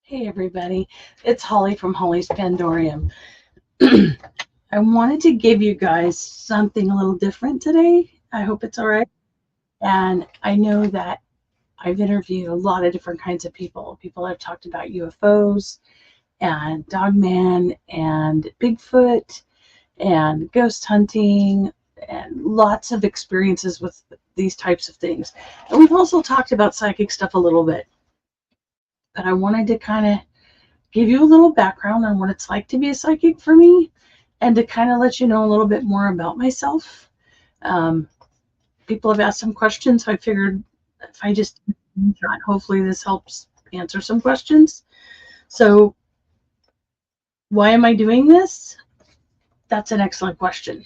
Hey everybody, it's Holly from Holly's Pandorium. I wanted to give you guys something a little different today. I hope it's all right. And I know that I've interviewed a lot of different kinds of people. People have talked about UFOs and Dogman and Bigfoot and ghost hunting and lots of experiences with these types of things. And we've also talked about psychic stuff a little bit. But I wanted to kind of give you a little background on what it's like to be a psychic for me and to kind of let you know a little bit more about myself. Um, People have asked some questions, so I figured if I just hopefully this helps answer some questions. So, why am I doing this? That's an excellent question.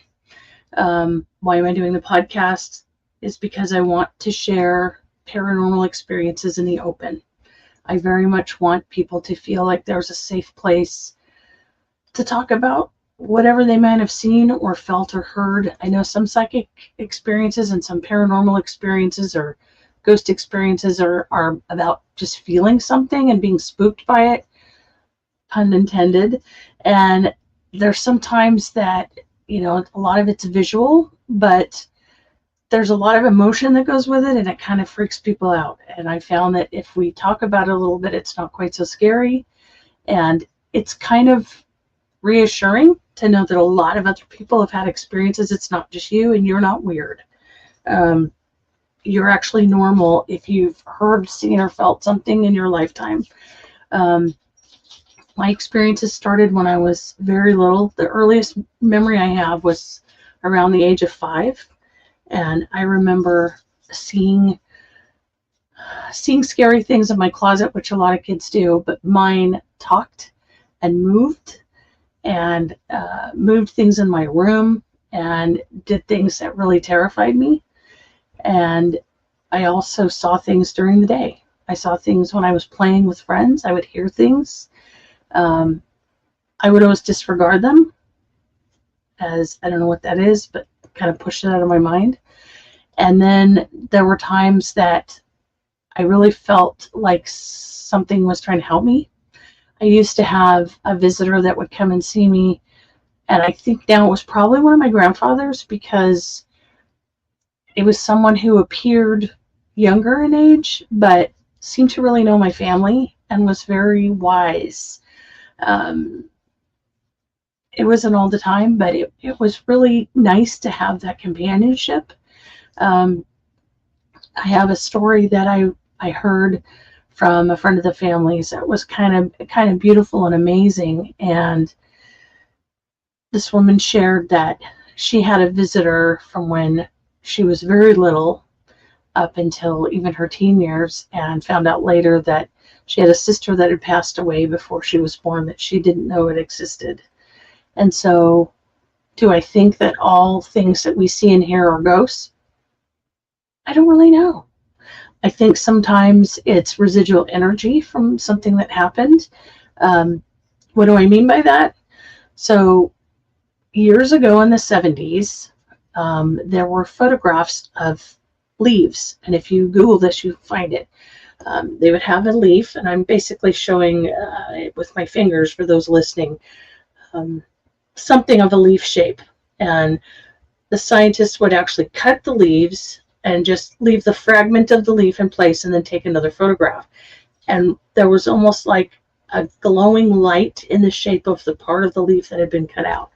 Why am I doing the podcast? Is because I want to share paranormal experiences in the open. I very much want people to feel like there's a safe place to talk about whatever they might have seen or felt or heard. I know some psychic experiences and some paranormal experiences or ghost experiences are about just feeling something and being spooked by it, pun intended. And there's sometimes that, a lot of it's visual, but there's a lot of emotion that goes with it and it kind of freaks people out. And I found that if we talk about it a little bit, it's not quite so scary. And it's kind of reassuring to know that a lot of other people have had experiences. It's not just you and you're not weird. You're actually normal if you've heard, seen, or felt something in your lifetime. My experiences started when I was very little. The earliest memory I have was around the age of 5. And I remember seeing scary things in my closet, which a lot of kids do, but mine talked and moved things in my room and did things that really terrified me. And I also saw things during the day. I saw things when I was playing with friends. I would hear things. I would always disregard them as I don't know what that is, but kind of push it out of my mind. And then there were times that I really felt like something was trying to help me. I used to have a visitor that would come and see me, and I think now it was probably one of my grandfathers because it was someone who appeared younger in age, but seemed to really know my family and was very wise. It wasn't all the time, but it was really nice to have that companionship. I have a story that I heard from a friend of the family's that was kind of beautiful and amazing. And this woman shared that she had a visitor from when she was very little up until even her teen years, and found out later that she had a sister that had passed away before she was born that she didn't know it existed. And so, do I think that all things that we see and hear are ghosts? I don't really know. I think sometimes it's residual energy from something that happened. What do I mean by that? So, years ago in the 70s, there were photographs of leaves. And if you Google this, you find it. They would have a leaf, and I'm basically showing it with my fingers for those listening, something of a leaf shape. And the scientists would actually cut the leaves and just leave the fragment of the leaf in place and then take another photograph. And there was almost like a glowing light in the shape of the part of the leaf that had been cut out.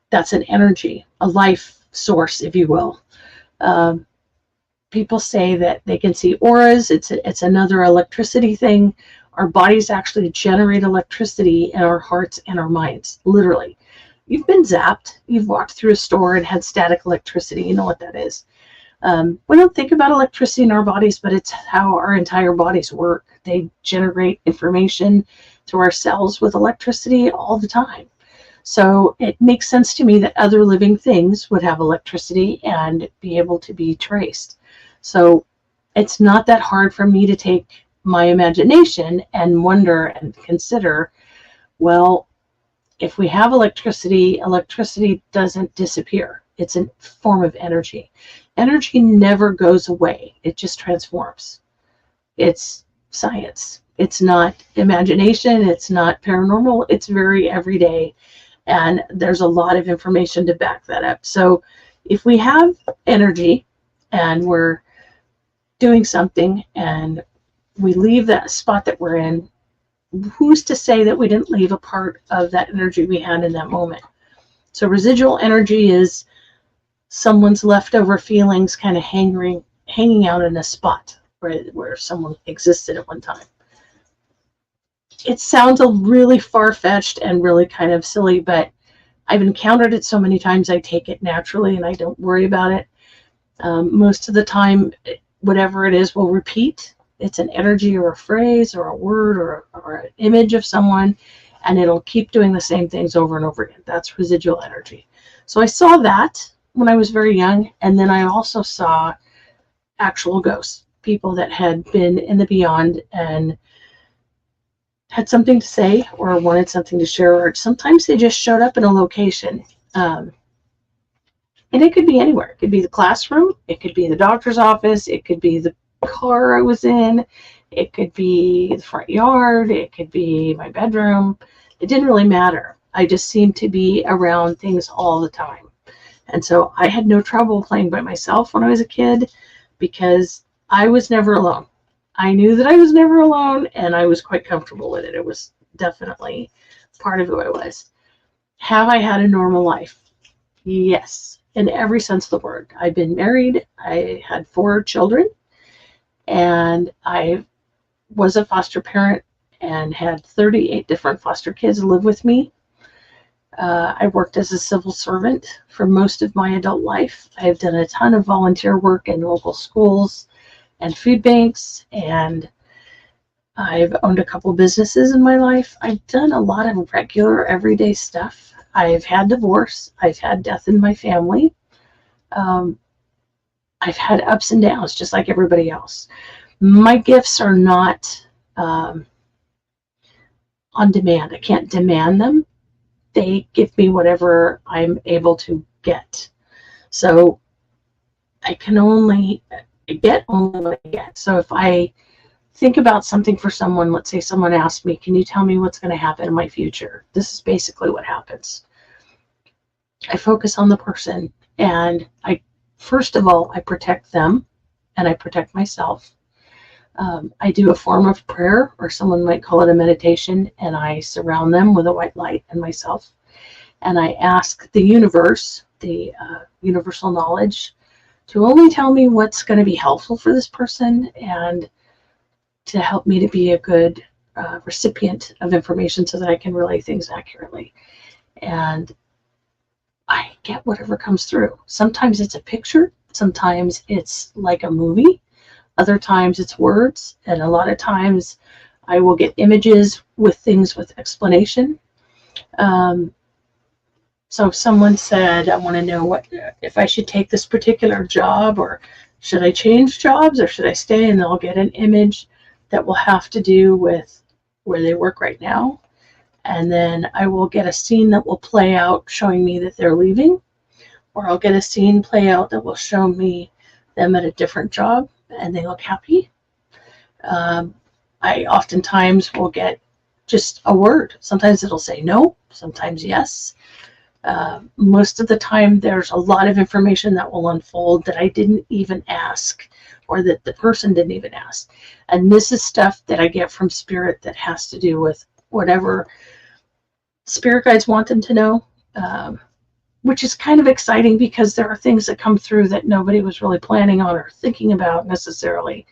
That's an energy, a life source, if you will. People say that they can see auras. It's another electricity thing. Our bodies actually generate electricity in our hearts and our minds, literally. You've been zapped. You've walked through a store and had static electricity. You know what that is. We don't think about electricity in our bodies, but it's how our entire bodies work. They generate information to our cells with electricity all the time. So it makes sense to me that other living things would have electricity and be able to be traced. So it's not that hard for me to take my imagination and wonder and consider, well, if we have electricity, electricity doesn't disappear. It's a form of energy. Energy never goes away. It just transforms. It's science. It's not imagination. It's not paranormal. It's very everyday. And there's a lot of information to back that up. So if we have energy and we're doing something and we leave that spot that we're in, who's to say that we didn't leave a part of that energy we had in that moment? So residual energy is someone's leftover feelings kind of hanging out in a spot where someone existed at one time. It sounds a really far-fetched and really kind of silly, but I've encountered it so many times I take it naturally and I don't worry about it. Most of the time, whatever it is will repeat. It's an energy or a phrase or a word or an image of someone, and it'll keep doing the same things over and over again. That's residual energy. So I saw that when I was very young, and then I also saw actual ghosts, people that had been in the beyond and had something to say or wanted something to share, or sometimes they just showed up in a location. And it could be anywhere. It could be the classroom, it could be the doctor's office, it could be the car I was in, it could be the front yard, it could be my bedroom. It didn't really matter. I just seemed to be around things all the time. And so I had no trouble playing by myself when I was a kid because I was never alone. I knew that I was never alone, and I was quite comfortable with it. It was definitely part of who I was. Have I had a normal life? Yes, in every sense of the word. I've been married. I had 4 children, and I was a foster parent and had 38 different foster kids live with me. I worked as a civil servant for most of my adult life. I've done a ton of volunteer work in local schools and food banks, and I've owned a couple businesses in my life. I've done a lot of regular everyday stuff. I've had divorce. I've had death in my family. I've had ups and downs just like everybody else. My gifts are not on demand. I can't demand them. They give me whatever I'm able to get. So I can only get only what I get. So if I think about something for someone, let's say someone asked me, can you tell me what's going to happen in my future? This is basically what happens. I focus on the person, and first of all, I protect them and I protect myself. I do a form of prayer, or someone might call it a meditation, and I surround them with a white light and myself. And I ask the universe, the universal knowledge, to only tell me what's going to be helpful for this person and to help me to be a good recipient of information so that I can relay things accurately. And I get whatever comes through. Sometimes it's a picture. Sometimes it's like a movie. Other times it's words. And a lot of times I will get images with things with explanation. So if someone said, I want to know if I should take this particular job, or should I change jobs, or should I stay, and they'll get an image that will have to do with where they work right now. And then I will get a scene that will play out showing me that they're leaving, or I'll get a scene play out that will show me them at a different job and they look happy. I oftentimes will get just a word. Sometimes it'll say no, sometimes yes. Most of the time there's a lot of information that will unfold that I didn't even ask, or that the person didn't even ask. And this is stuff that I get from spirit that has to do with whatever spirit guides want them to know, which is kind of exciting because there are things that come through that nobody was really planning on or thinking about necessarily.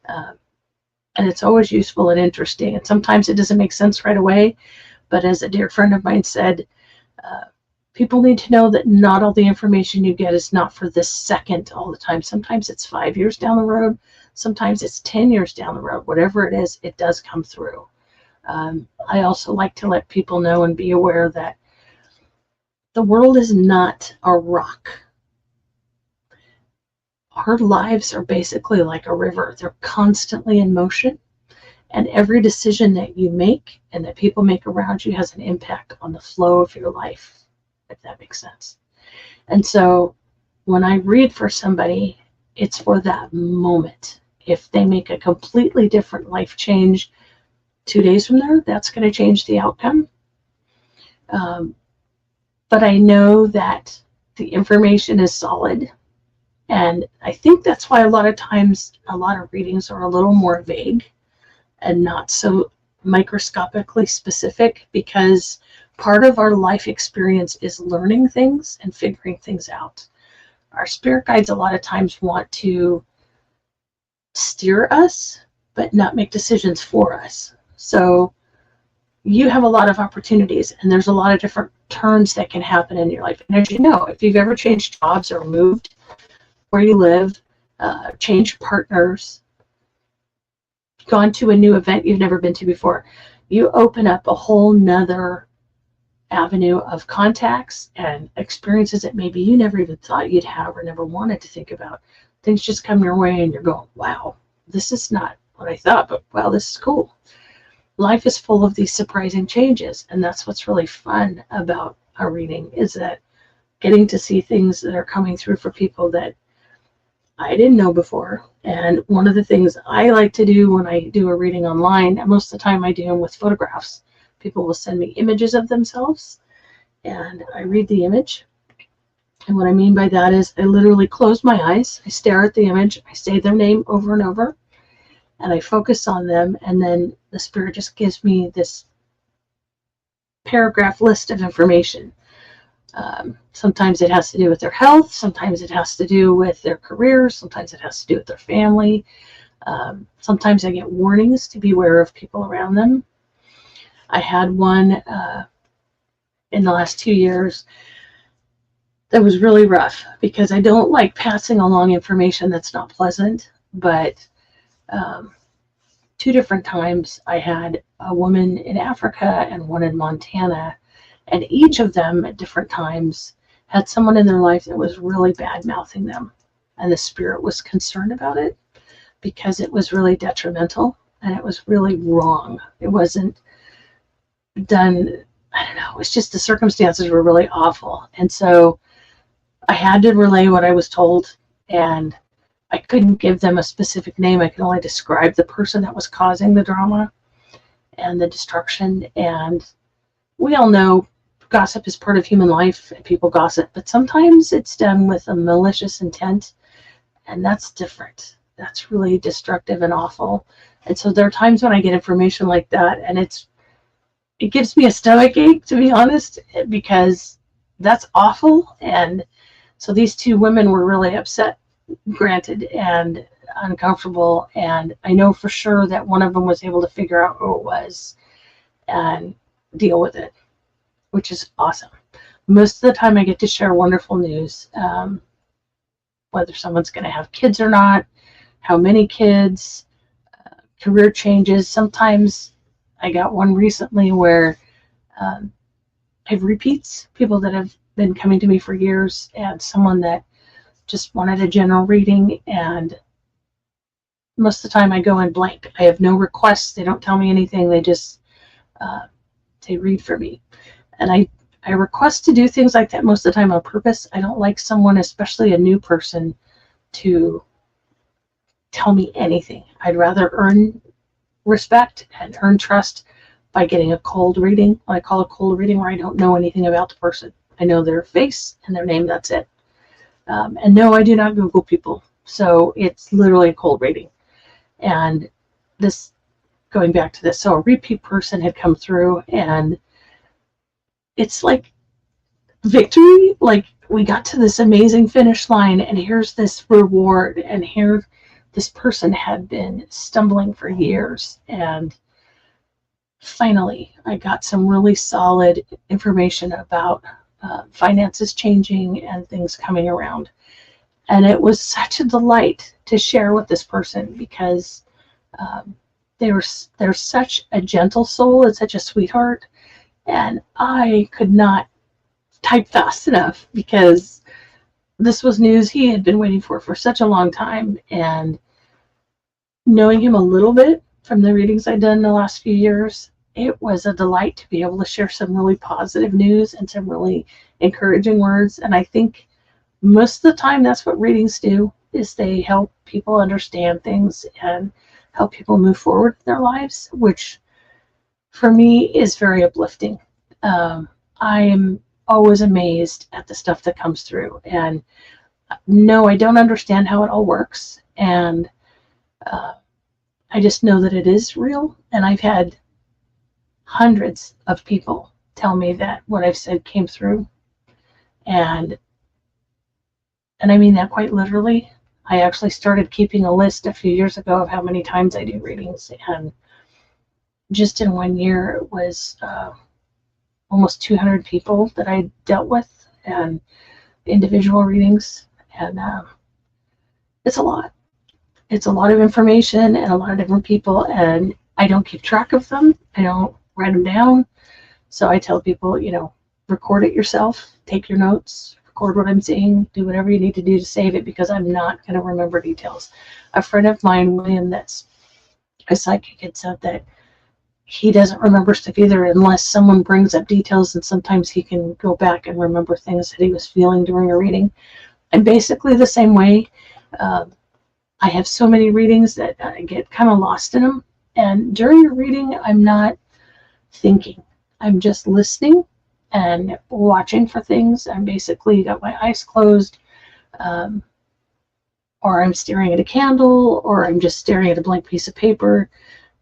And it's always useful and interesting. And sometimes it doesn't make sense right away. But as a dear friend of mine said, people need to know that not all the information you get is not for this second all the time. Sometimes it's 5 years down the road. Sometimes it's 10 years down the road. Whatever it is, it does come through. I also like to let people know and be aware that the world is not a rock. Our lives are basically like a river. They're constantly in motion. And every decision that you make and that people make around you has an impact on the flow of your life, if that makes sense. And so when I read for somebody, it's for that moment. If they make a completely different life change 2 days from there, that's going to change the outcome. But I know that the information is solid. And I think that's why a lot of times a lot of readings are a little more vague and not so microscopically specific, because part of our life experience is learning things and figuring things out. Our spirit guides a lot of times want to steer us, but not make decisions for us. So you have a lot of opportunities, and there's a lot of different turns that can happen in your life. And as you know, if you've ever changed jobs or moved where you live, changed partners, gone to a new event you've never been to before, you open up a whole nother avenue of contacts and experiences that maybe you never even thought you'd have or never wanted to think about. Things just come your way and you're going, wow, this is not what I thought, but wow, this is cool. Life is full of these surprising changes, and that's what's really fun about our reading, is that getting to see things that are coming through for people that I didn't know before. And one of the things I like to do when I do a reading online, and most of the time I do them with photographs, people will send me images of themselves, and I read the image. And what I mean by that is I literally close my eyes, I stare at the image, I say their name over and over, and I focus on them, and then the spirit just gives me this paragraph list of information. Sometimes it has to do with their health, sometimes it has to do with their careers, sometimes it has to do with their family. Sometimes I get warnings to beware of people around them. I had one in the last 2 years that was really rough, because I don't like passing along information that's not pleasant, but 2 different times I had a woman in Africa and one in Montana, and each of them at different times had someone in their life that was really bad mouthing them, and the spirit was concerned about it because it was really detrimental and it was really wrong. It wasn't done, I don't know, it's just the circumstances were really awful. And so I had to relay what I was told, and I couldn't give them a specific name. I could only describe the person that was causing the drama and the destruction. And we all know gossip is part of human life, and people gossip, but sometimes it's done with a malicious intent, and that's different. That's really destructive and awful. And so there are times when I get information like that, and it gives me a stomach ache, to be honest, because that's awful. And so these 2 women were really upset, granted, and uncomfortable, and I know for sure that one of them was able to figure out who it was and deal with it, which is awesome. Most of the time I get to share wonderful news, whether someone's going to have kids or not, how many kids, career changes. Sometimes I got one recently where I have repeats, people that have been coming to me for years, and someone that just wanted a general reading, and most of the time I go in blank. I have no requests. They don't tell me anything. They just they read for me. And I request to do things like that most of the time on purpose. I don't like someone, especially a new person, to tell me anything. I'd rather earn respect and earn trust by getting a cold reading. What I call a cold reading, where I don't know anything about the person. I know their face and their name, that's it. And no, I do not Google people. So it's literally a cold reading. And this, going back to this, so a repeat person had come through, and it's like victory. Like, we got to this amazing finish line, and here's this reward, and here this person had been stumbling for years, and finally I got some really solid information about finances changing and things coming around. And it was such a delight to share with this person, because they're such a gentle soul and such a sweetheart, and I could not type fast enough, because this was news he had been waiting for such a long time. And knowing him a little bit from the readings I'd done in the last few years, it was a delight to be able to share some really positive news and some really encouraging words. And I think most of the time that's what readings do, is they help people understand things and help people move forward in their lives, which for me is very uplifting. I am always amazed at the stuff that comes through, and no, I don't understand how it all works, and I just know that it is real, and I've had hundreds of people tell me that what I've said came through, and I mean that quite literally. I actually started keeping a list a few years ago of how many times I do readings, and just in 1 year it was almost 200 people that I dealt with, and individual readings, and it's a lot. It's a lot of information and a lot of different people, and I don't keep track of them. I don't write them down. So I tell people, record it yourself, take your notes, record what I'm saying, do whatever you need to do to save it, because I'm not going to remember details. A friend of mine, William, that's a psychic, had said that he doesn't remember stuff either unless someone brings up details, and sometimes he can go back and remember things that he was feeling during a reading. I'm basically the same way. I have so many readings that I get kind of lost in them, and during a reading I'm not thinking. I'm just listening and watching for things. I'm basically got my eyes closed, or I'm staring at a candle, or I'm just staring at a blank piece of paper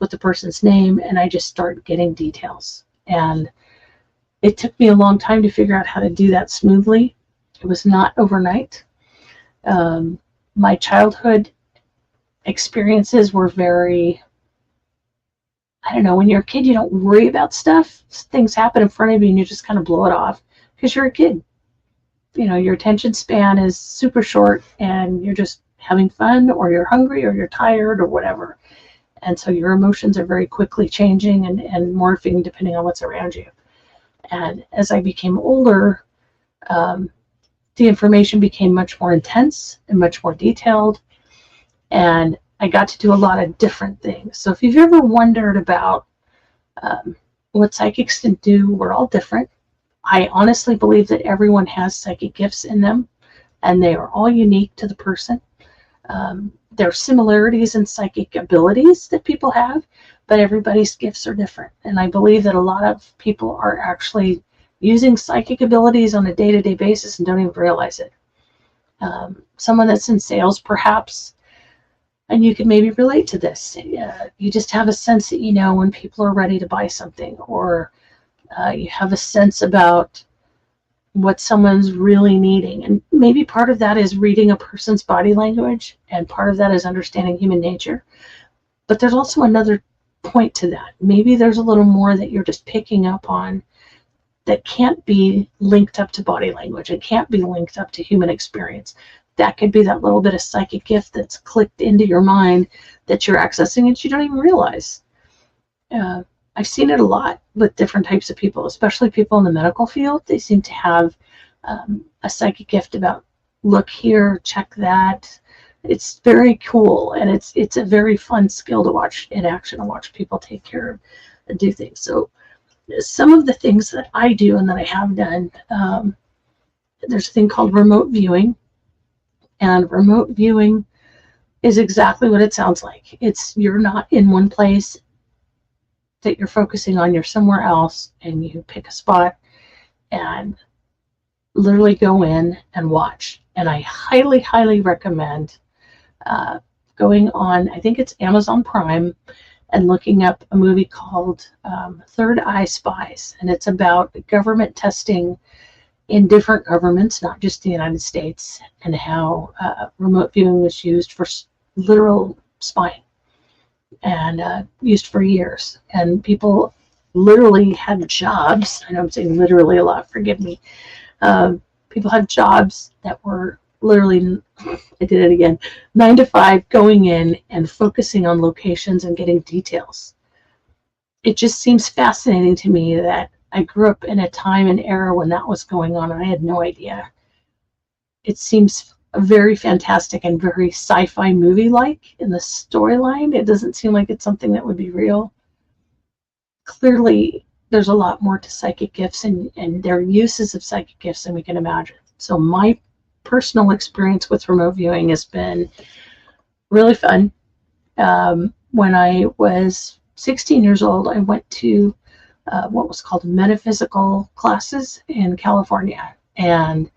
with the person's name, and I just start getting details. And it took me a long time to figure out how to do that smoothly. It was not overnight. My childhood experiences were very, I don't know, when you're a kid, you don't worry about stuff. Things happen in front of you and you just kind of blow it off because you're a kid. Your attention span is super short and you're just having fun, or you're hungry, or you're tired, or whatever. And so your emotions are very quickly changing and morphing depending on what's around you. And as I became older, the information became much more intense and much more detailed. And I got to do a lot of different things. So if you've ever wondered about what psychics can do, we're all different. I honestly believe that everyone has psychic gifts in them, and they are all unique to the person. There are similarities in psychic abilities that people have, but everybody's gifts are different. And I believe that a lot of people are actually using psychic abilities on a day-to-day basis and don't even realize it. Someone that's in sales, perhaps, and you can maybe relate to this. You just have a sense that you know when people are ready to buy something, or you have a sense about what someone's really needing. And maybe part of that is reading a person's body language, and part of that is understanding human nature. But there's also another point to that. Maybe there's a little more that you're just picking up on that can't be linked up to body language. It can't be linked up to human experience. That could be that little bit of psychic gift that's clicked into your mind that you're accessing and you don't even realize. I've seen it a lot with different types of people, especially people in the medical field. They seem to have a psychic gift about, look here, check that. It's very cool, and it's a very fun skill to watch in action and watch people take care of and do things. So some of the things that I do and that I have done, there's a thing called remote viewing. And remote viewing is exactly what it sounds like. You're not in one place that you're focusing on, you're somewhere else, and you pick a spot and literally go in and watch. And I highly, highly recommend going on, I think it's Amazon Prime, and looking up a movie called Third Eye Spies. And it's about government testing in different governments, not just the United States, and how remote viewing was used for literal spying, and used for years. And people literally had jobs. I know I'm saying literally a lot, forgive me. People had jobs that were literally, I did it again, 9 to 5, going in and focusing on locations and getting details. It just seems fascinating to me that I grew up in a time and era when that was going on, and I had no idea. It seems very fantastic and very sci-fi movie-like in the storyline. It doesn't seem like it's something that would be real. Clearly, there's a lot more to psychic gifts and their uses of psychic gifts than we can imagine. So my personal experience with remote viewing has been really fun. When I was 16 years old, I went to what was called metaphysical classes in California. And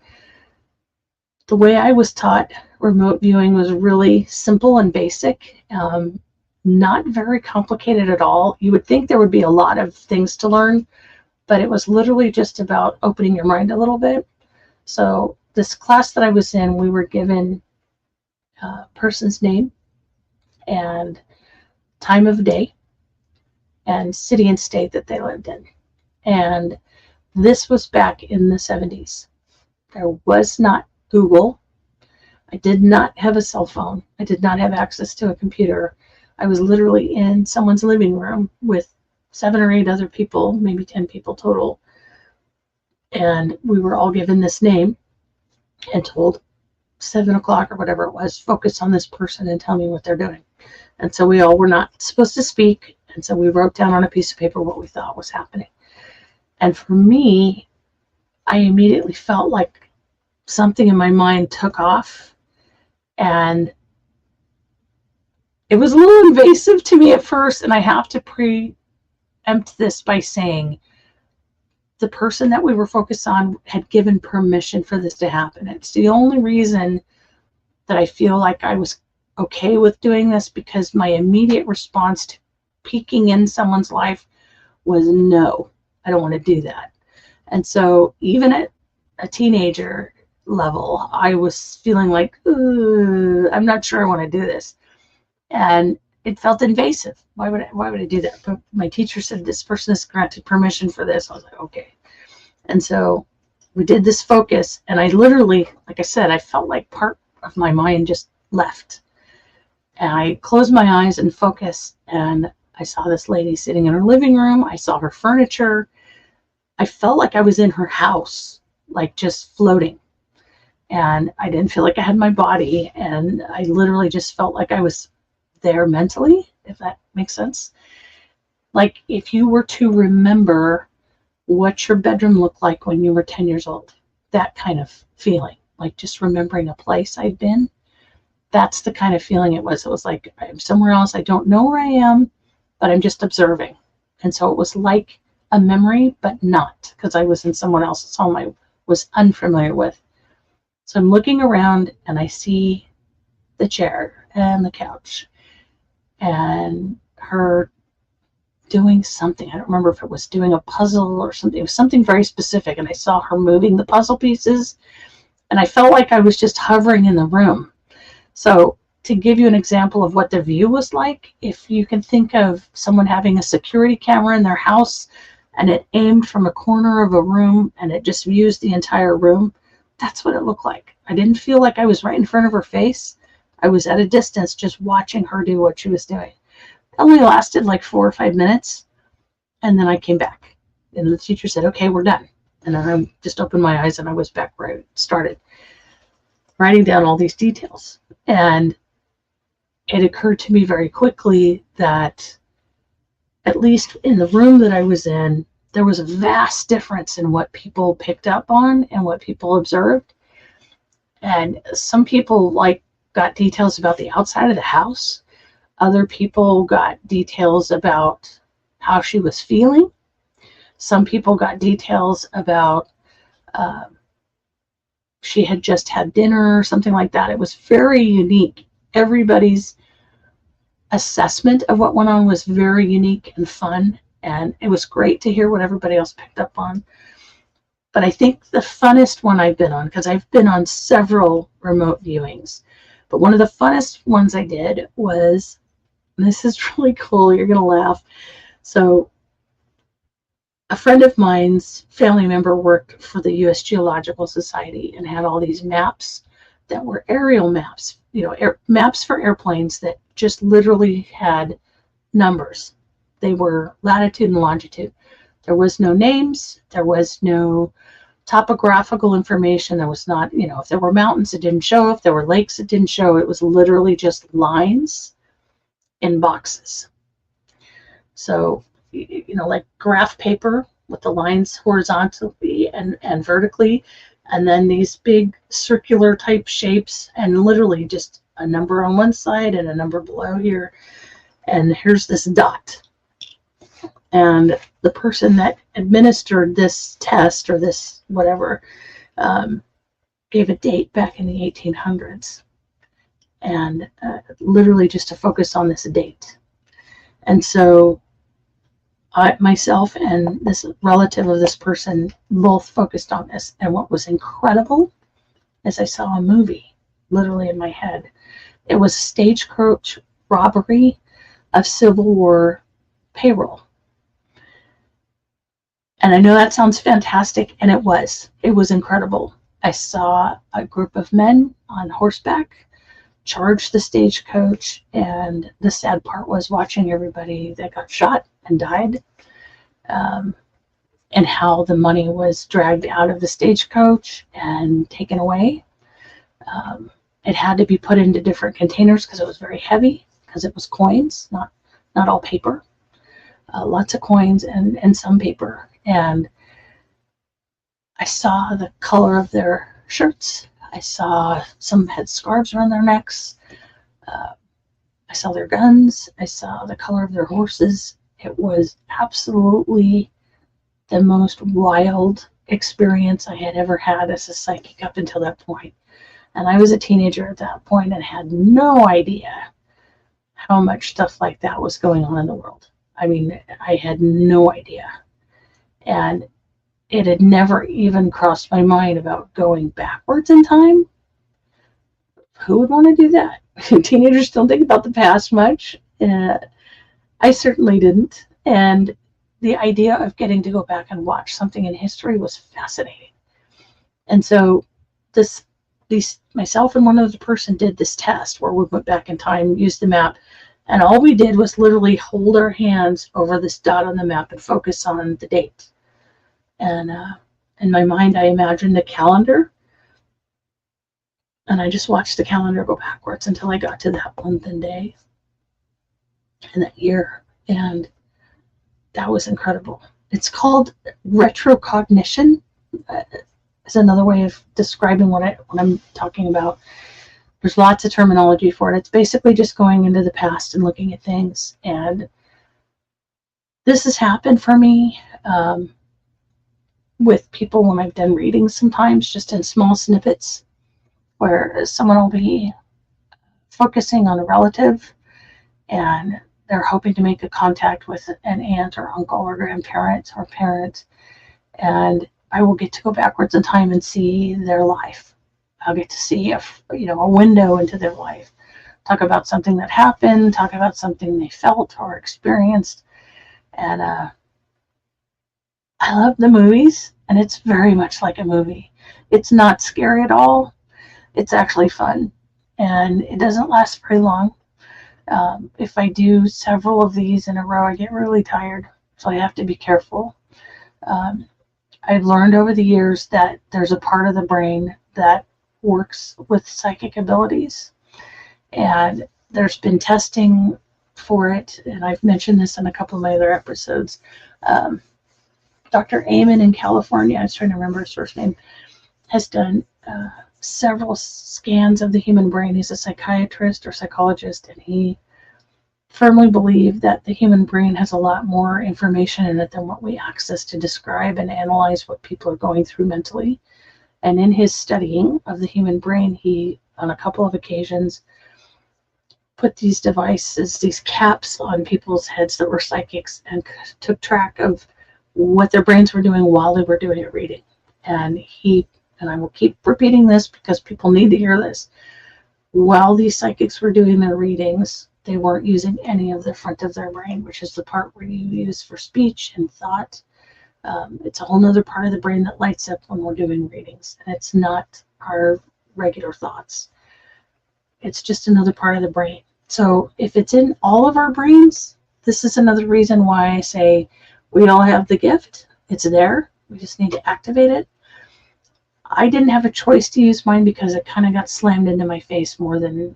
the way I was taught remote viewing was really simple and basic, not very complicated at all. You would think there would be a lot of things to learn, but it was literally just about opening your mind a little bit. So this class that I was in, we were given a person's name and time of day and city and state that they lived in. And this was back in the 70s. There was not Google. I did not have a cell phone. I did not have access to a computer. I was literally in someone's living room with 7 or 8 other people, maybe 10 people total. And we were all given this name and told 7 o'clock or whatever it was, focus on this person and tell me what they're doing. And so we all were not supposed to speak. And so we wrote down on a piece of paper what we thought was happening. And for me, I immediately felt like something in my mind took off, and it was a little invasive to me at first. And I have to preempt this by saying the person that we were focused on had given permission for this to happen. It's the only reason that I feel like I was okay with doing this, because my immediate response to peeking in someone's life was no, I don't want to do that. And so even at a teenager level, I was feeling like, I'm not sure I want to do this. And it felt invasive. Why would I do that? But my teacher said, this person has granted permission for this. I was like, okay. And so we did this focus, and I literally, like I said, I felt like part of my mind just left. And I closed my eyes and focused, and I saw this lady sitting in her living room. I saw her furniture. I felt like I was in her house, like just floating. And I didn't feel like I had my body. And I literally just felt like I was there mentally, if that makes sense. Like if you were to remember what your bedroom looked like when you were 10 years old, that kind of feeling, like just remembering a place I'd been. That's the kind of feeling it was. It was like I'm somewhere else. I don't know where I am, but I'm just observing. And so it was like a memory, but not, because I was in someone else's home I was unfamiliar with. So I'm looking around, and I see the chair and the couch and her doing something. I don't remember if it was doing a puzzle or something. It was something very specific. And I saw her moving the puzzle pieces, and I felt like I was just hovering in the room. So to give you an example of what the view was like, if you can think of someone having a security camera in their house and it aimed from a corner of a room and it just views the entire room, that's what it looked like. I didn't feel like I was right in front of her face. I was at a distance just watching her do what she was doing. It only lasted like 4 or 5 minutes, and then I came back. And the teacher said, okay, we're done. And then I just opened my eyes, and I was back where I started, writing down all these details. And it occurred to me very quickly that, at least in the room that I was in, there was a vast difference in what people picked up on and what people observed. And some people got details about the outside of the house. Other people got details about how she was feeling. Some people got details about she had just had dinner or something like that. It was very unique. Everybody's assessment of what went on was very unique and fun, and it was great to hear what everybody else picked up on. But I think the funnest one I've been on, because I've been on several remote viewings, but one of the funnest ones I did was, and this is really cool, you're going to laugh. So a friend of mine's family member worked for the U.S. Geological Society and had all these maps that were aerial maps, maps for airplanes that just literally had numbers. They were latitude and longitude. There was no names. There was no topographical information. There was not, if there were mountains, it didn't show. If there were lakes, it didn't show. It was literally just lines in boxes. So, like graph paper with the lines horizontally and vertically, and then these big circular type shapes, and literally just a number on one side and a number below here. And here's this dot. And the person that administered this test or this whatever gave a date back in the 1800s, and literally just to focus on this date. And so I, myself and this relative of this person both focused on this. And what was incredible is I saw a movie literally in my head. It was stagecoach robbery of Civil War payroll. And I know that sounds fantastic, and it was. It was incredible. I saw a group of men on horseback charge the stagecoach, and the sad part was watching everybody that got shot and died, and how the money was dragged out of the stagecoach and taken away. It had to be put into different containers because it was very heavy, because it was coins, not all paper. Lots of coins and some paper. And I saw the color of their shirts. I saw some had scarves around their necks. I saw their guns. I saw the color of their horses. It was absolutely the most wild experience I had ever had as a psychic up until that point. And I was a teenager at that point and had no idea how much stuff like that was going on in the world. I mean, I had no idea. And it had never even crossed my mind about going backwards in time. Who would want to do that? Teenagers don't think about the past much. I certainly didn't. And the idea of getting to go back and watch something in history was fascinating. And so myself and one other person did this test where we went back in time, used the map, and all we did was literally hold our hands over this dot on the map and focus on the date. And in my mind, I imagined a calendar, and I just watched the calendar go backwards until I got to that month and day and that year. And that was incredible. It's called retrocognition. Is another way of describing what I'm talking about. There's lots of terminology for it. It's basically just going into the past and looking at things. And this has happened for me with people when I've done readings sometimes, just in small snippets, where someone will be focusing on a relative and they're hoping to make a contact with an aunt or uncle or grandparent or parent. And I will get to go backwards in time and see their life. I'll get to see a window into their life. Talk about something that happened, talk about something they felt or experienced. And I love the movies, and it's very much like a movie. It's not scary at all. It's actually fun, and it doesn't last very long. If I do several of these in a row, I get really tired, so I have to be careful. I've learned over the years that there's a part of the brain that works with psychic abilities, and there's been testing for it, and I've mentioned this in a couple of my other episodes. Dr. Amen in California, I was trying to remember his first name, has done several scans of the human brain. He's a psychiatrist or psychologist, and he firmly believed that the human brain has a lot more information in it than what we access to describe and analyze what people are going through mentally. And in his studying of the human brain, he, on a couple of occasions, put these devices, these caps on people's heads that were psychics, and took track of what their brains were doing while they were doing a reading. And I will keep repeating this because people need to hear this, while these psychics were doing their readings, they weren't using any of the front of their brain, which is the part where you use for speech and thought. It's a whole other part of the brain that lights up when we're doing readings, and it's not our regular thoughts. It's just another part of the brain. So if it's in all of our brains, this is another reason why I say we all have the gift. It's there. We just need to activate it. I didn't have a choice to use mine because it kind of got slammed into my face more than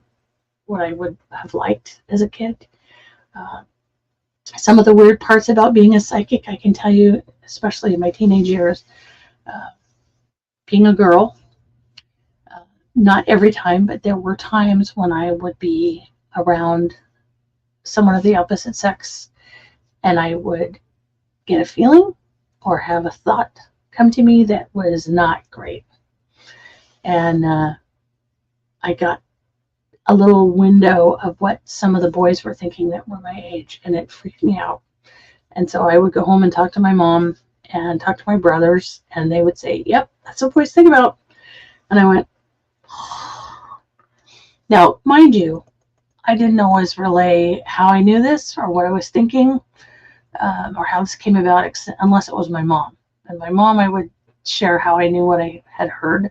what I would have liked as a kid. Some of the weird parts about being a psychic, I can tell you, especially in my teenage years, being a girl, not every time, but there were times when I would be around someone of the opposite sex, and I would get a feeling or have a thought come to me that was not great. And I got a little window of what some of the boys were thinking that were my age, and it freaked me out. And so I would go home and talk to my mom and talk to my brothers, and they would say, yep, that's what boys think about. And I went, oh. Now, mind you, I didn't always relay how I knew this or what I was thinking, or how this came about, unless it was my mom. And my mom, I would share how I knew what I had heard.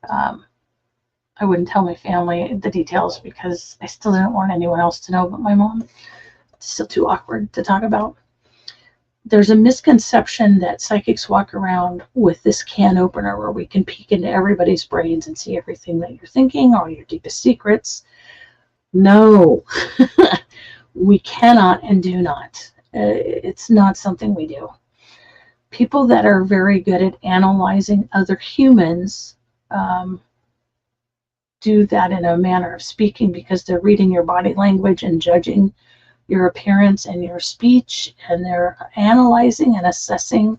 I wouldn't tell my family the details because I still didn't want anyone else to know but my mom. It's still too awkward to talk about. There's a misconception that psychics walk around with this can opener where we can peek into everybody's brains and see everything that you're thinking, all your deepest secrets. No, we cannot and do not. It's not something we do. People that are very good at analyzing other humans do that in a manner of speaking because they're reading your body language and judging your appearance and your speech, and they're analyzing and assessing.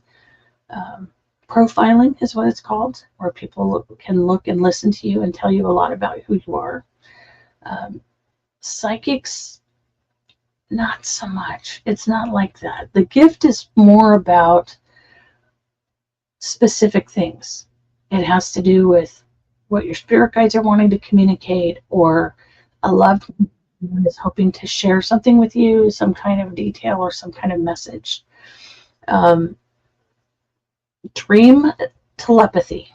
Profiling is what it's called, where people can look and listen to you and tell you a lot about who you are. Psychics, not so much. It's not like that. The gift is more about specific things. It has to do with what your spirit guides are wanting to communicate, or a loved one is hoping to share something with you, some kind of detail or some kind of message. Dream telepathy.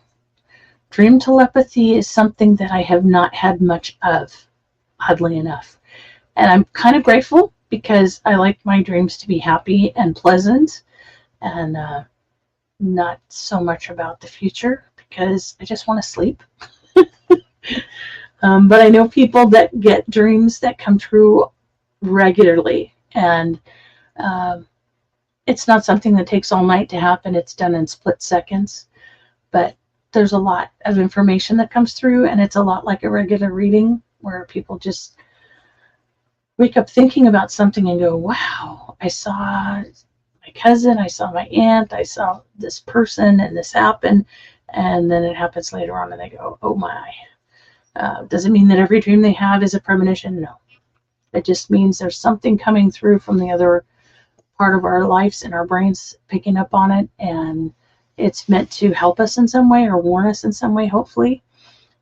Dream telepathy is something that I have not had much of, oddly enough. And I'm kind of grateful because I like my dreams to be happy and pleasant, and not so much about the future because I just want to sleep. But I know people that get dreams that come true regularly, and it's not something that takes all night to happen. It's done in split seconds, but there's a lot of information that comes through, and it's a lot like a regular reading where people just wake up thinking about something and go, wow, I saw my cousin, I saw my aunt, I saw this person, and this happened. And then it happens later on, and they go, oh my. Doesn't mean that every dream they have is a premonition. No. It just means there's something coming through from the other part of our lives and our brains picking up on it, and it's meant to help us in some way or warn us in some way, hopefully.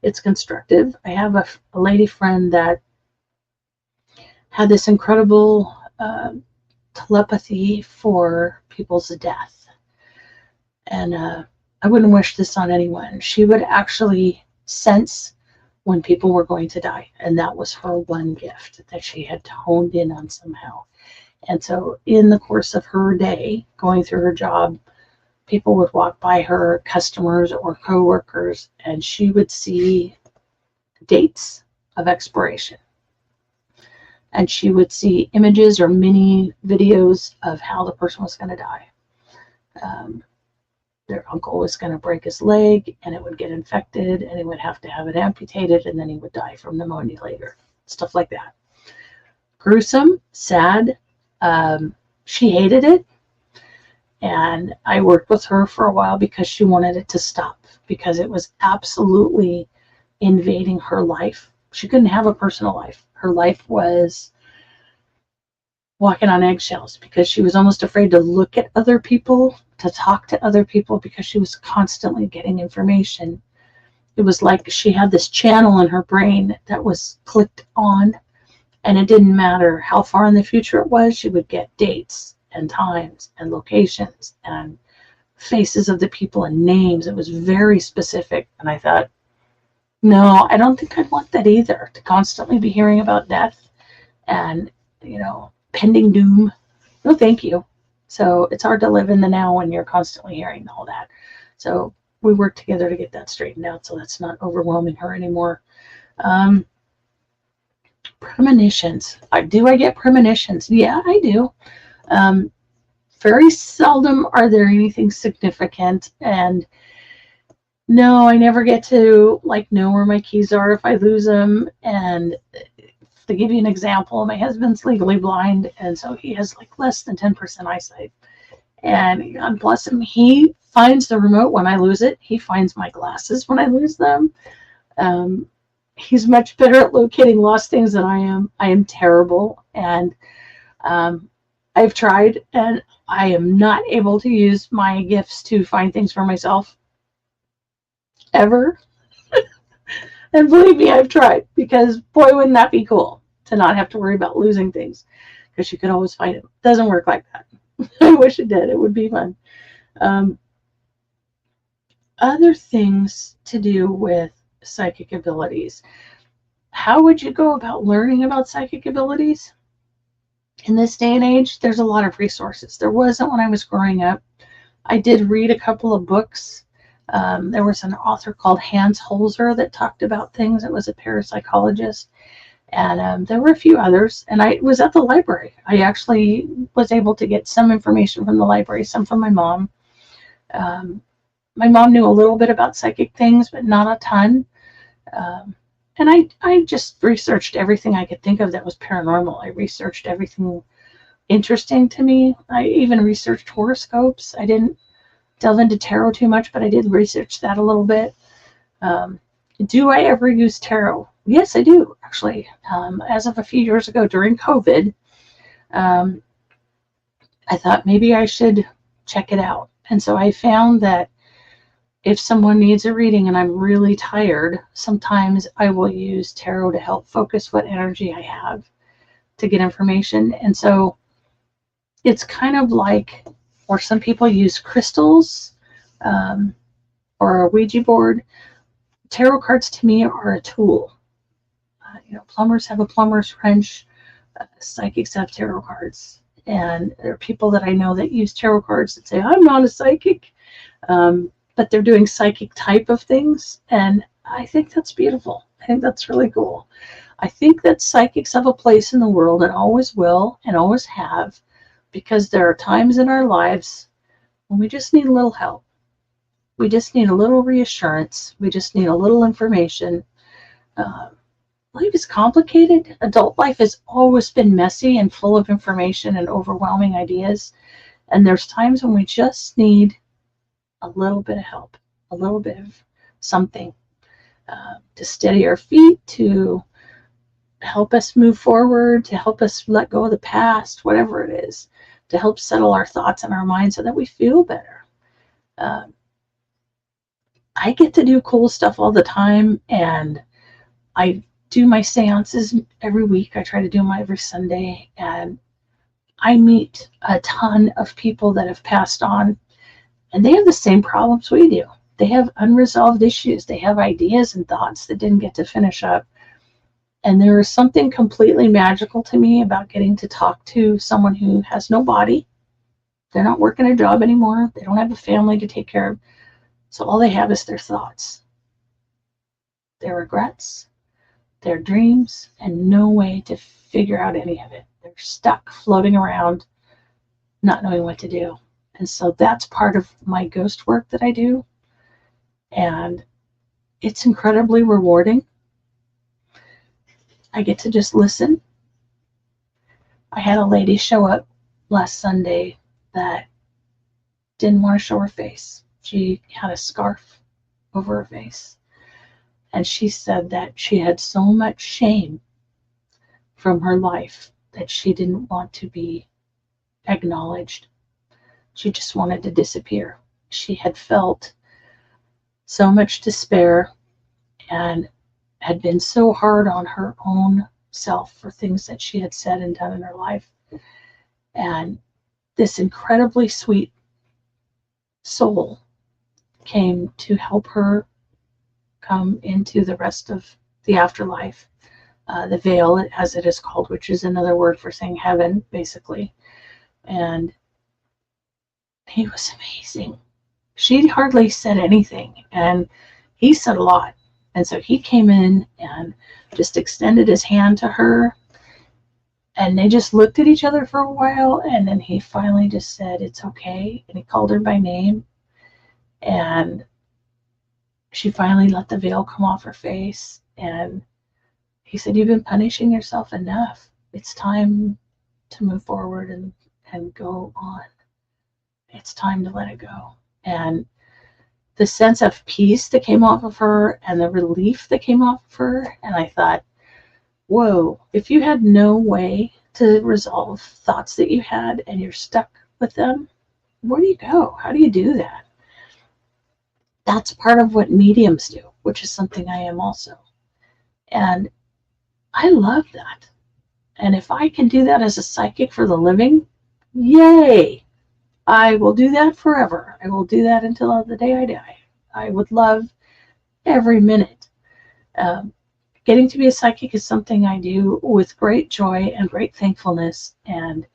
It's constructive. I have a lady friend that had this incredible telepathy for people's death. And I wouldn't wish this on anyone. She would actually sense when people were going to die. And that was her one gift that she had honed in on somehow. And so in the course of her day, going through her job, people would walk by her, customers or coworkers, and she would see dates of expiration. And she would see images or mini videos of how the person was going to die. Their uncle was going to break his leg, and it would get infected, and he would have to have it amputated, and then he would die from pneumonia later. Stuff like that. Gruesome, sad. She hated it, and I worked with her for a while because she wanted it to stop, because it was absolutely invading her life. She couldn't have a personal life. Her life was walking on eggshells because she was almost afraid to look at other people, to talk to other people, because she was constantly getting information. It was like she had this channel in her brain that was clicked on, and it didn't matter how far in the future it was. She would get dates and times and locations and faces of the people and names. It was very specific. And I thought, no, I don't think I'd want that either, to constantly be hearing about death and, pending doom. No, thank you. So it's hard to live in the now when you're constantly hearing all that. So we worked together to get that straightened out so that's not overwhelming her anymore. Premonitions. Do I get premonitions? Yeah, I do. Very seldom are there anything significant, and no, I never get to know where my keys are if I lose them. And to give you an example, my husband's legally blind, and so he has less than 10% eyesight. And God bless him, he finds the remote when I lose it. He finds my glasses when I lose them. Um, he's much better at locating lost things than I am. I am terrible, and um, I've tried, and I am not able to use my gifts to find things for myself ever. And believe me, I've tried, because boy, wouldn't that be cool to not have to worry about losing things, because you could always find it. It doesn't work like that. I wish it did. It would be fun. Um, Other things to do with psychic abilities. How would you go about learning about psychic abilities? In this day and age, there's a lot of resources. There wasn't when I was growing up. I did read a couple of books. There was an author called Hans Holzer that talked about things. It was a parapsychologist. And there were a few others. And I was at the library. I actually was able to get some information from the library, some from my mom. My mom knew a little bit about psychic things, but not a ton. And I just researched everything I could think of that was paranormal. I researched everything interesting to me. I even researched horoscopes. I didn't delve into tarot too much, but I did research that a little bit. Do I ever use tarot? Yes, I do, actually. As of a few years ago during COVID, I thought maybe I should check it out. And so I found that if someone needs a reading and I'm really tired, sometimes I will use tarot to help focus what energy I have to get information. And so it's kind of like, or some people use crystals or a Ouija board. Tarot cards to me are a tool. Plumbers have a plumber's wrench. Psychics have tarot cards. And there are people that I know that use tarot cards that say, I'm not a psychic. But they're doing psychic type of things. And I think that's beautiful. I think that's really cool. I think that psychics have a place in the world and always will and always have, because there are times in our lives when we just need a little help. We just need a little reassurance. We just need a little information. Life is complicated. Adult life has always been messy and full of information and overwhelming ideas. And there's times when we just need a little bit of help, a little bit of something to steady our feet, to help us move forward, to help us let go of the past, whatever it is, to help settle our thoughts and our minds so that we feel better. I get to do cool stuff all the time, and I do my seances every week. I try to do them every Sunday, and I meet a ton of people that have passed on. And they have the same problems we do. They have unresolved issues. They have ideas and thoughts that didn't get to finish up. And there is something completely magical to me about getting to talk to someone who has no body. They're not working a job anymore. They don't have a family to take care of. So all they have is their thoughts, their regrets, their dreams, and no way to figure out any of it. They're stuck floating around, not knowing what to do. And so that's part of my ghost work that I do. And it's incredibly rewarding. I get to just listen. I had a lady show up last Sunday that didn't want to show her face. She had a scarf over her face. And she said that she had so much shame from her life that she didn't want to be acknowledged. She just wanted to disappear. She had felt so much despair and had been so hard on her own self for things that she had said and done in her life. And this incredibly sweet soul came to help her come into the rest of the afterlife, the veil, as it is called, which is another word for saying heaven, basically. And he was amazing. She hardly said anything, and he said a lot. And so he came in and just extended his hand to her, and they just looked at each other for a while, and then he finally just said, "It's okay," and he called her by name, and she finally let the veil come off her face, and he said, "You've been punishing yourself enough. It's time to move forward and go on." it's time to let it go. And the sense of peace that came off of her and the relief that came off of her, and I thought, whoa, if you had no way to resolve thoughts that you had and you're stuck with them, where do you go? How do you do that? That's part of what mediums do, which is something I am also. And I love that. And if I can do that as a psychic for the living, yay! I will do that forever. I will do that until the day I die. I would love every minute. Getting to be a psychic is something I do with great joy and great thankfulness. And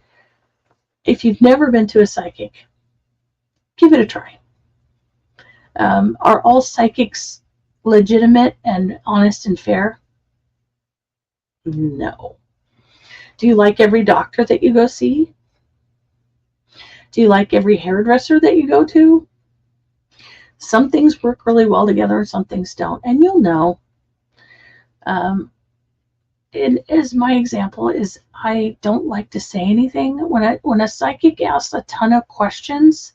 if you've never been to a psychic, give it a try. Are all psychics legitimate and honest and fair? No. Do you like every doctor that you go see? Do you like every hairdresser that you go to? Some things work really well together and some things don't, and you'll know. As my example is, I don't like to say anything. When a psychic asks a ton of questions,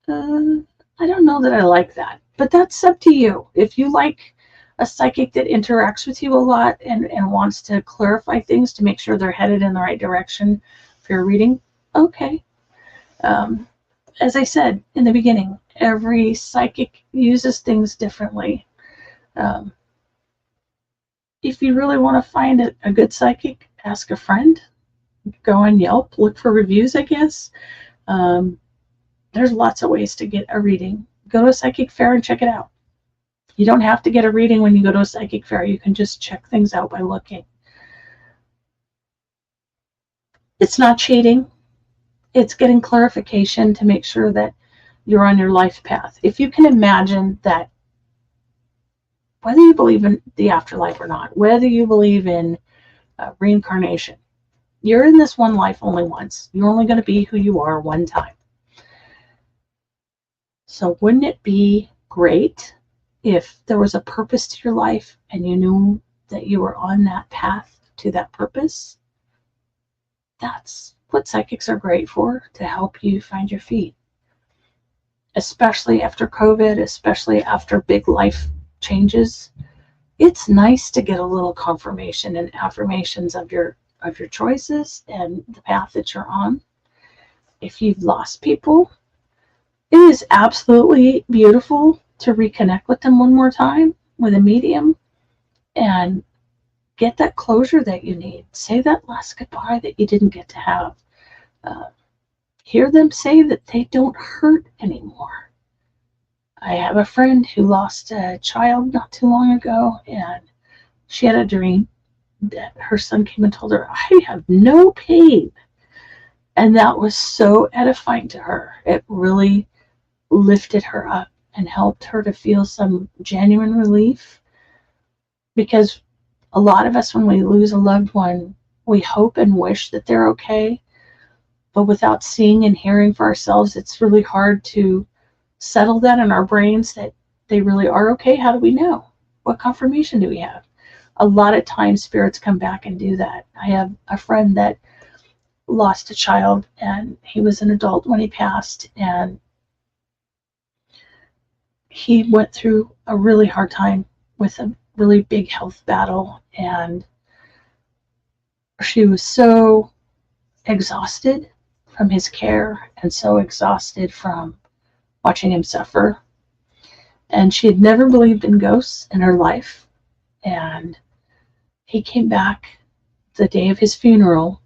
I don't know that I like that, but that's up to you. If you like a psychic that interacts with you a lot and wants to clarify things to make sure they're headed in the right direction for your reading, okay. As I said in the beginning, every psychic uses things differently. If you really want to find a good psychic, ask a friend. Go on Yelp, look for reviews, I guess. There's lots of ways to get a reading. Go to a psychic fair and check it out. You don't have to get a reading when you go to a psychic fair. You can just check things out by looking. It's not cheating. It's getting clarification to make sure that you're on your life path. If you can imagine that, whether you believe in the afterlife or not, whether you believe in reincarnation, you're in this one life only once. You're only going to be who you are one time. So wouldn't it be great if there was a purpose to your life and you knew that you were on that path to that purpose? That's what psychics are great for, to help you find your feet. Especially after COVID, especially after big life changes. It's nice to get a little confirmation and affirmations of your choices and the path that you're on. If you've lost people, it is absolutely beautiful to reconnect with them one more time with a medium and get that closure that you need. Say that last goodbye that you didn't get to have. Hear them say that they don't hurt anymore. I have a friend who lost a child not too long ago, and she had a dream that her son came and told her, I have no pain. And that was so edifying to her. It really lifted her up and helped her to feel some genuine relief. Because a lot of us, when we lose a loved one, we hope and wish that they're okay. But without seeing and hearing for ourselves, it's really hard to settle that in our brains that they really are okay. How do we know? What confirmation do we have? A lot of times spirits come back and do that. I have a friend that lost a child, and he was an adult when he passed, and he went through a really hard time with a really big health battle, and she was so exhausted from his care and so exhausted from watching him suffer. And she had never believed in ghosts in her life. And he came back the day of his funeral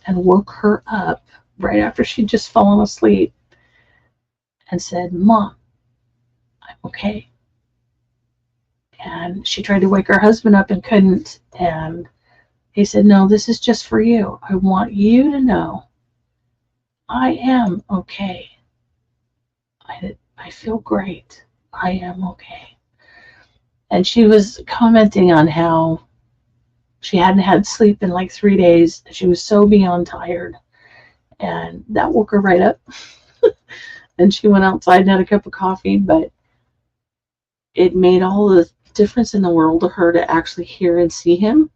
and woke her up right after she'd just fallen asleep and said, Mom, I'm okay. And she tried to wake her husband up and couldn't. And he said, no, this is just for you. I want you to know I am okay. I feel great. I am okay. And she was commenting on how she hadn't had sleep in like 3 days. She was so beyond tired. And that woke her right up. And she went outside and had a cup of coffee, but it made all the difference in the world to her to actually hear and see him.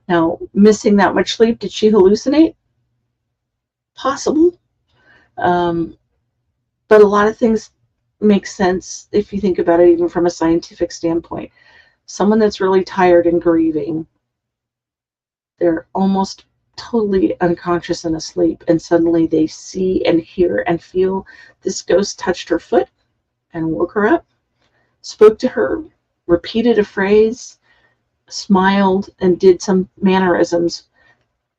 Now, missing that much sleep, did she hallucinate? Possible. But a lot of things make sense if you think about it, even from a scientific standpoint. Someone that's really tired and grieving, they're almost totally unconscious and asleep, and suddenly they see and hear and feel this ghost touched her foot and woke her up, spoke to her, repeated a phrase, smiled, and did some mannerisms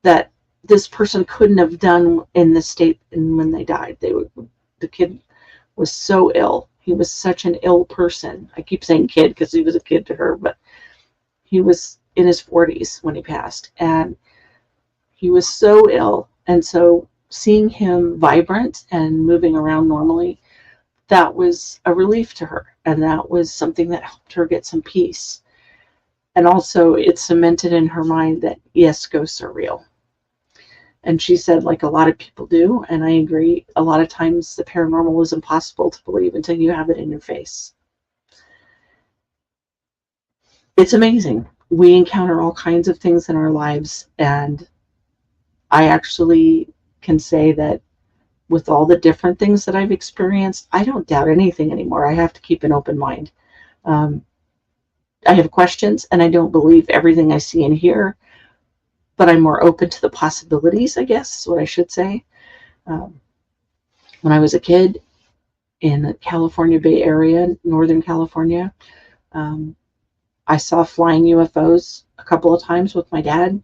that this person couldn't have done in the state and when they died. The kid was so ill. He was such an ill person. I keep saying kid because he was a kid to her, but he was in his 40s when he passed, and he was so ill. And so seeing him vibrant and moving around normally, that was a relief to her, and that was something that helped her get some peace. And also it cemented in her mind that yes, ghosts are real. And she said, like a lot of people do, and I agree, a lot of times the paranormal is impossible to believe until you have it in your face. It's amazing. We encounter all kinds of things in our lives, and I actually can say that with all the different things that I've experienced, I don't doubt anything anymore. I have to keep an open mind. I have questions, and I don't believe everything I see and hear, but I'm more open to the possibilities, I guess is what I should say. When I was a kid in the California Bay Area, Northern California, I saw flying UFOs a couple of times with my dad.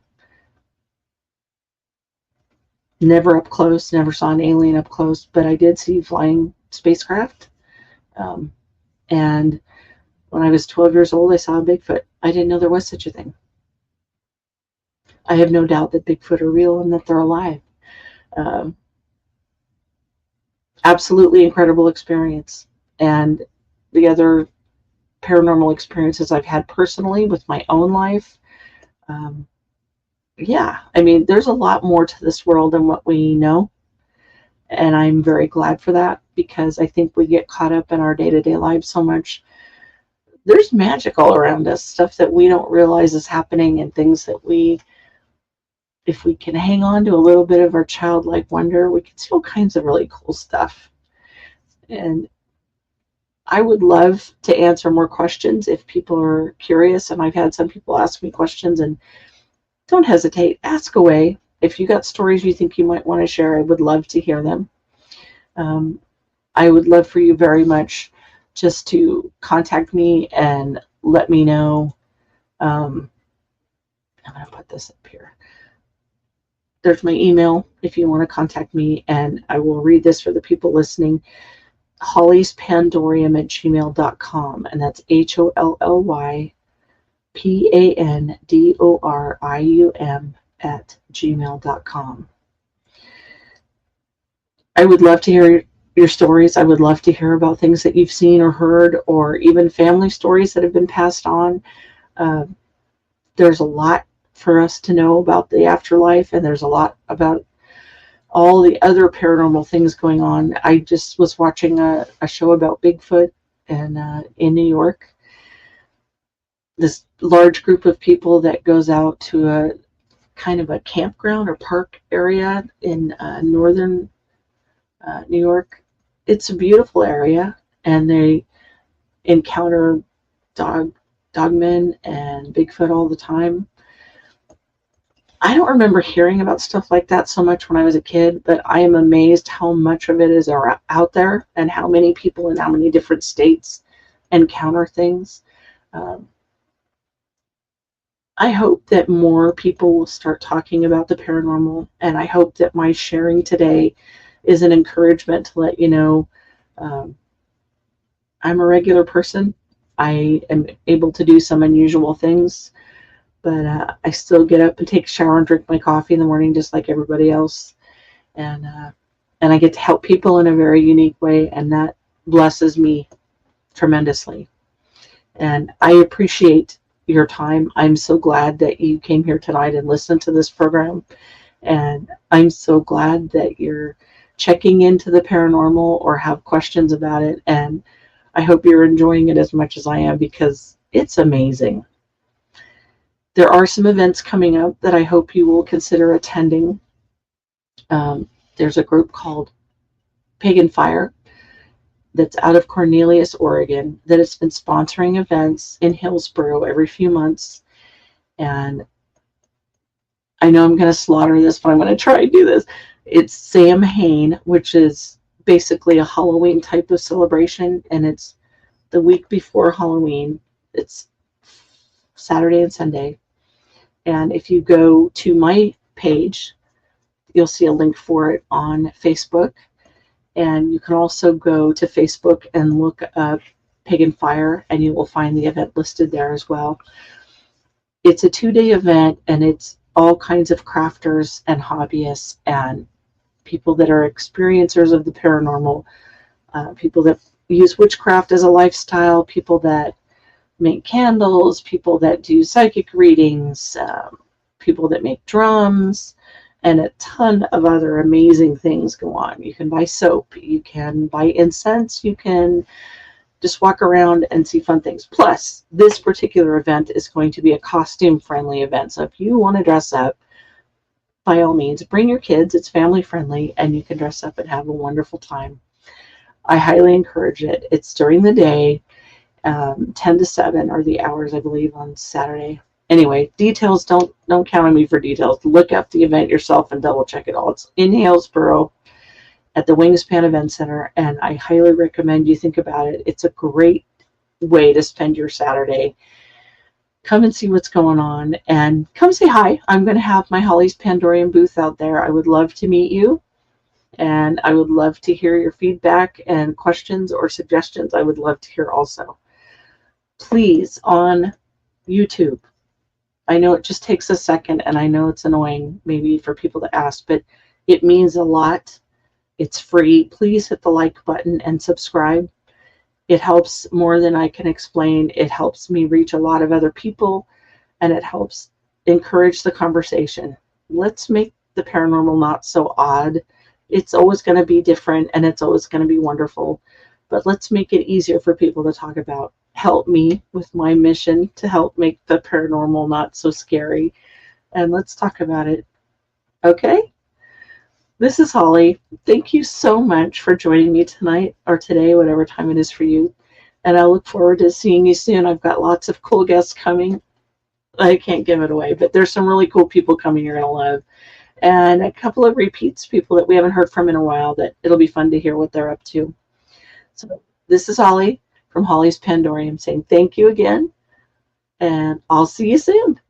Never up close, never saw an alien up close, but I did see flying spacecraft. And when I was 12 years old, I saw a Bigfoot. I didn't know there was such a thing. I have no doubt that Bigfoot are real and that they're alive. Absolutely incredible experience. And the other paranormal experiences I've had personally with my own life, yeah, I mean, there's a lot more to this world than what we know. And I'm very glad for that, because I think we get caught up in our day-to-day lives so much. There's magic all around us, stuff that we don't realize is happening, and things that if we can hang on to a little bit of our childlike wonder, we can see all kinds of really cool stuff. And I would love to answer more questions if people are curious. And I've had some people ask me questions, and don't hesitate, ask away. If you got stories you think you might want to share, I would love to hear them. I would love for you very much just to contact me and let me know. I'm going to put this up here. There's my email if you want to contact me, and I will read this for the people listening. HollysPandorium@gmail.com, and that's HollysPandorium@gmail.com. I would love to hear your stories. I would love to hear about things that you've seen or heard, or even family stories that have been passed on. There's a lot for us to know about the afterlife, and there's a lot about all the other paranormal things going on. I just was watching a show about Bigfoot and in New York. This large group of people that goes out to a kind of a campground or park area in northern New York. It's a beautiful area, and they encounter dogmen and Bigfoot all the time. I don't remember hearing about stuff like that so much when I was a kid, but I am amazed how much of it is out there, and how many people in how many different states encounter things. I hope that more people will start talking about the paranormal, and I hope that my sharing today is an encouragement to let you know I'm a regular person. I am able to do some unusual things, but I still get up and take a shower and drink my coffee in the morning just like everybody else. And I get to help people in a very unique way, and that blesses me tremendously. And I appreciate your time. I'm so glad that you came here tonight and listened to this program. And I'm so glad that you're checking into the paranormal or have questions about it. And I hope you're enjoying it as much as I am, because it's amazing. There are some events coming up that I hope you will consider attending. There's a group called Pagan Fire, that's out of Cornelius, Oregon, that has been sponsoring events in Hillsboro every few months. And I know I'm going to slaughter this, but I'm going to try and do this. It's Samhain, which is basically a Halloween type of celebration, and it's the week before Halloween. It's Saturday and Sunday. And if you go to my page, you'll see a link for it on Facebook. And you can also go to Facebook and look up Pagan Fire, and you will find the event listed there as well. It's a 2-day event, and it's all kinds of crafters and hobbyists and people that are experiencers of the paranormal, people that use witchcraft as a lifestyle, people that make candles, people that do psychic readings, people that make drums, and a ton of other amazing things go on. You can buy soap, you can buy incense, you can just walk around and see fun things. Plus, this particular event is going to be a costume-friendly event. So if you want to dress up, by all means, bring your kids. It's family-friendly, and you can dress up and have a wonderful time. I highly encourage it. It's during the day. 10 to 7 are the hours, I believe, on Saturday. Anyway, details, don't count on me for details. Look up the event yourself and double check it all. It's in Hillsboro at the Wingspan Event Center, and I highly recommend you think about it. It's a great way to spend your Saturday. Come and see what's going on, and come say hi. I'm going to have my Holly's Pandorium booth out there. I would love to meet you, and I would love to hear your feedback and questions or suggestions. I would love to hear also. Please, on YouTube, I know it just takes a second, and I know it's annoying maybe for people to ask, but it means a lot. It's free. Please hit the like button and subscribe. It helps more than I can explain. It helps me reach a lot of other people, and it helps encourage the conversation. Let's make the paranormal not so odd. It's always going to be different, and it's always going to be wonderful, but let's make it easier for people to talk about. Help me with my mission to help make the paranormal not so scary, and let's talk about it. Okay? This is Holly. Thank you so much for joining me tonight, or today, whatever time it is for you, and I look forward to seeing you soon. I've got lots of cool guests coming. I can't give it away, but there's some really cool people coming you're going to love, and a couple of repeats, people that we haven't heard from in a while, that it'll be fun to hear what they're up to. So this is Holly from Holly's Pandorium saying thank you again, and I'll see you soon.